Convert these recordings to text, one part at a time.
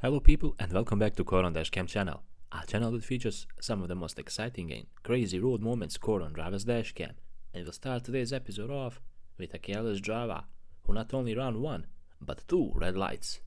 Hello people and welcome back to DashCam channel, a channel that features some of the most exciting and crazy road moments caught on driver's dashcam, and we'll start today's episode off with a careless driver who not only ran one but two red lights.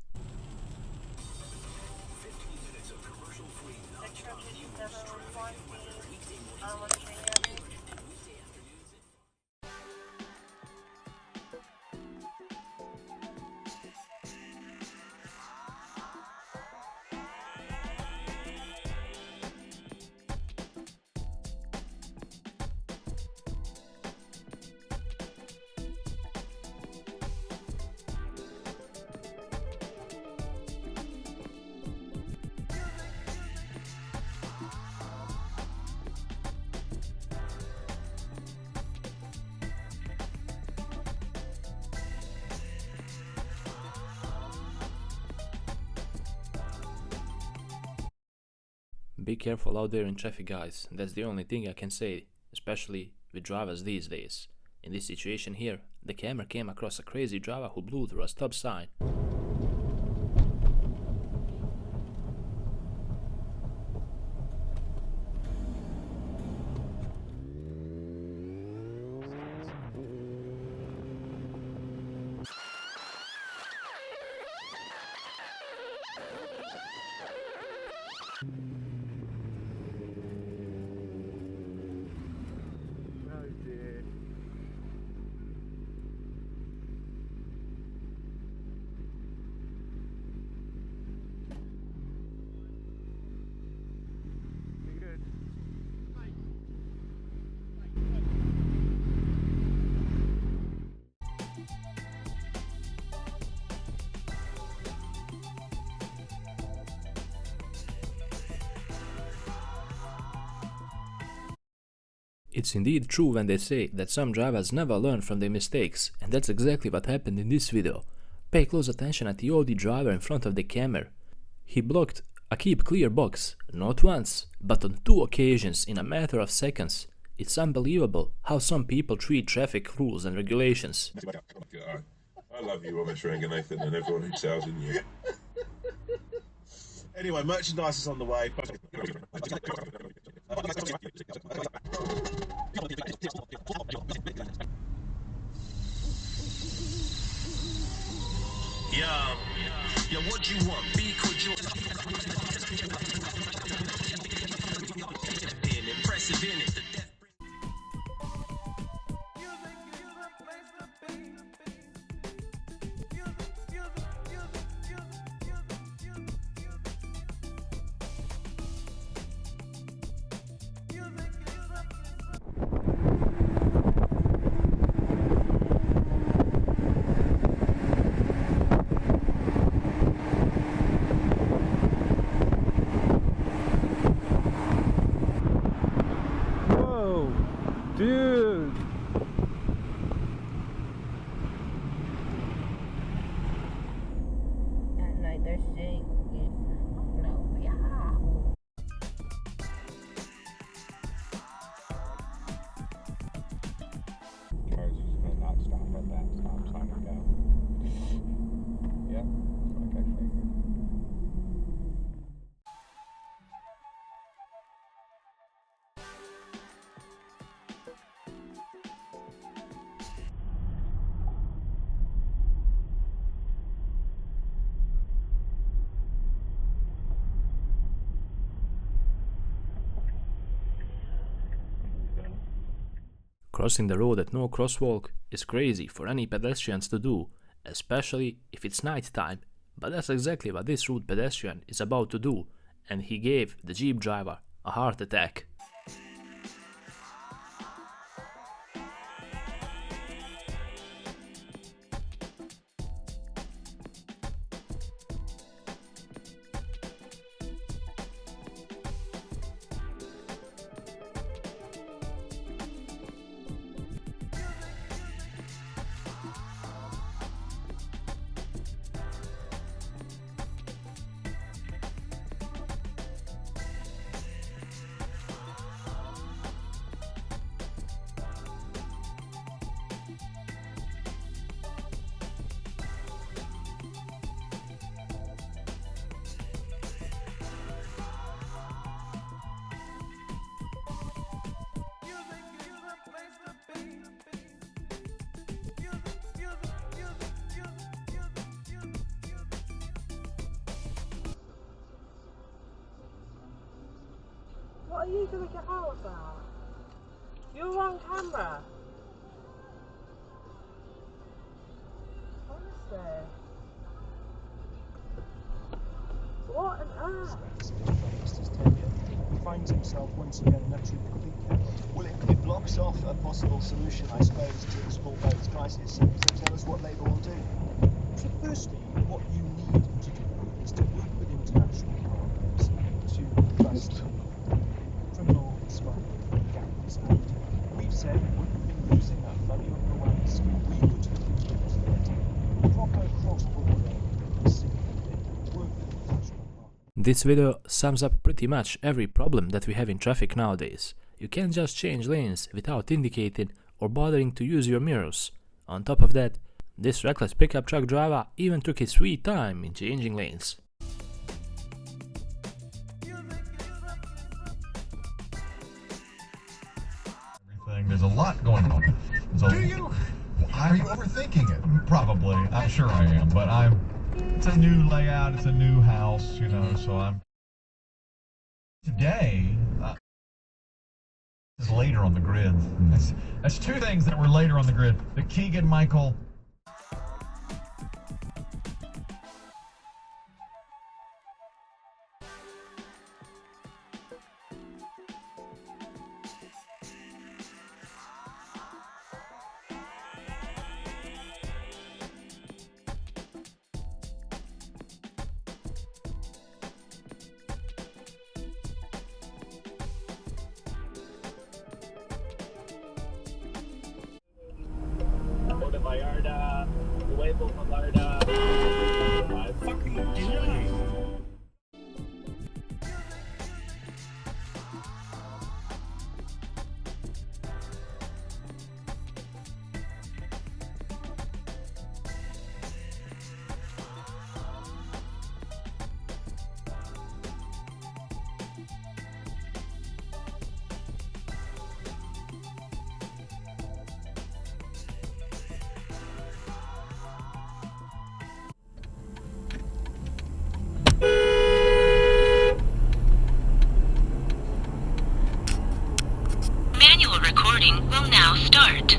Be careful out there in traffic, guys. That's the only thing I can say, especially with drivers these days. In this situation here, the camera came across a crazy driver who blew through a stop sign. It's indeed true when they say that some drivers never learn from their mistakes, and that's exactly what happened in this video. Pay close attention at the Audi driver in front of the camera. He blocked a keep clear box, not once, but on two occasions in a matter of seconds. It's unbelievable how some people treat traffic rules and regulations. I love you, Robert Schrenger, Nathan, and everyone who tells in you. Anyway, merchandise is on the way. Yeah, what you want? Be impressive in it. Dude! At night they're saying, no, yeah. Cars just gonna not stop at that stop sign and go. Yep, like I figured. Crossing the road at no crosswalk is crazy for any pedestrians to do, especially if it's night time, but that's exactly what this rude pedestrian is about to do, and he gave the Jeep driver a heart attack. What are you going to get out of that? You're on camera. Honestly. What on earth? He finds himself once again in utter complete chaos. Well, it blocks off a possible solution, I suppose, to the small boats crisis. So tell us what Labour will do. So firstly, what you need to do is to work with international partners to bust criminal smuggling gangs. And we've said we've been using that money on the one scheme. We would use that proper cross-border work with international partners. This video sums up pretty much every problem that we have in traffic nowadays. You can't just change lanes without indicating or bothering to use your mirrors. On top of that, this reckless pickup truck driver even took his sweet time in changing lanes. There's a lot going on. Do you? Are you overthinking it? Probably. I'm sure I am, but it's a new layout, it's a new house, you know, so today, is later on the grid. That's two things that were later on the grid. The Keegan-Michael. Recording will now start.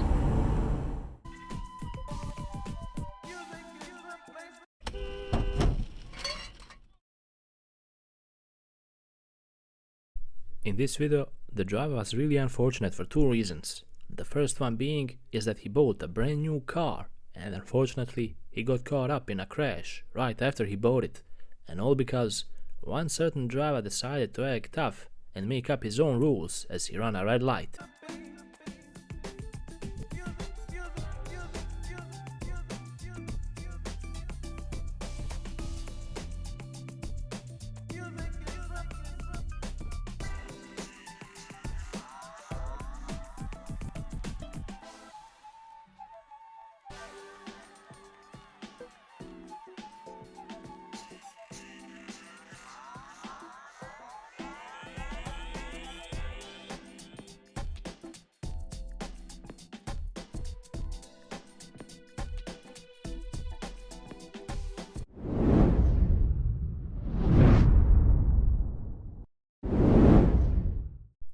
In this video, the driver was really unfortunate for two reasons. The first one being is that he bought a brand new car, and unfortunately he got caught up in a crash right after he bought it, and all because one certain driver decided to act tough and make up his own rules as he ran a red light.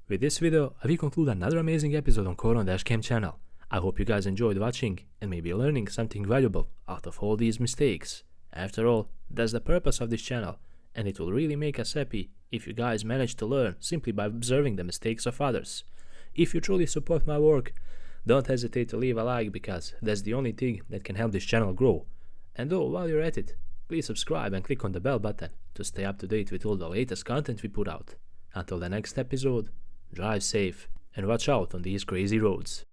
With this video, we conclude another amazing episode on DashCam channel. I hope you guys enjoyed watching and maybe learning something valuable out of all these mistakes. After all, that's the purpose of this channel, and it will really make us happy if you guys manage to learn simply by observing the mistakes of others. If you truly support my work, don't hesitate to leave a like, because that's the only thing that can help this channel grow. And while you're at it, please subscribe and click on the bell button to stay up to date with all the latest content we put out. Until the next episode, drive safe and watch out on these crazy roads.